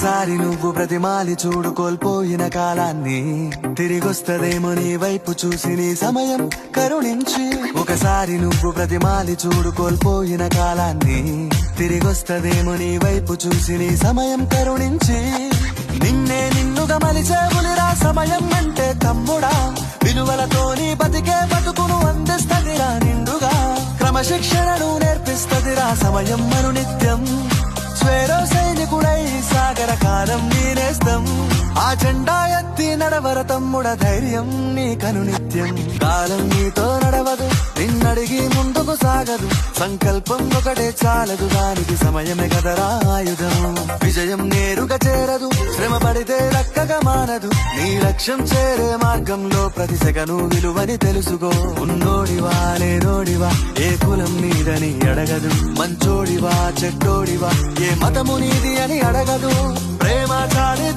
ఒకసారి నువ్వు ప్రతిమాలి చూడు కోల్పోయిన కాలాన్ని, తిరిగొస్తదేమో నీ వైపు చూసి నీ సమయం కరుణించి. ఒకసారి నువ్వు ప్రతిమాలి చూడు కోల్పోయిన కాలాన్ని, తిరిగొస్తదేమో నీ వైపు చూసి నీ సమయం కరుణించి. నిన్నే నిన్నుగా మలిచేవులిరా సమయం అంటే తమ్ముడా, విలువలతో నీ బతికే బతుకును అందిస్తదిరా నిండుగా. క్రమశిక్షణను నేర్పిస్తదిరా సమయం మను నిత్యం. స్వేరో సైనికుడై సాగర కాలం నీనేస్తం, ఆ జెండా ఎత్తి నడవర తమ్ముడ ధైర్యం నీకను నిత్యం. కాలం నీతో నడవదు, నిన్నడిగి ముందుకు సాగదు, సంకల్పం ఒకటే చాలదు, దానికి సమయమే కదరా ఆయుధం. విజయం నేరుగా చేరదు, శ్రమ పడితే దక్కగా మానదు, నీ లక్ష్యం చేరే మార్గంలో ప్రతి సెకను విలువని తెలుసుకో. ఉన్నోడివా లేనోడివా ఏ కులం నీదని అడగదు, మంచోడివా చెడ్డోడివా ఏ మతము నీది అని అడగదు. ప్రేమ చాలే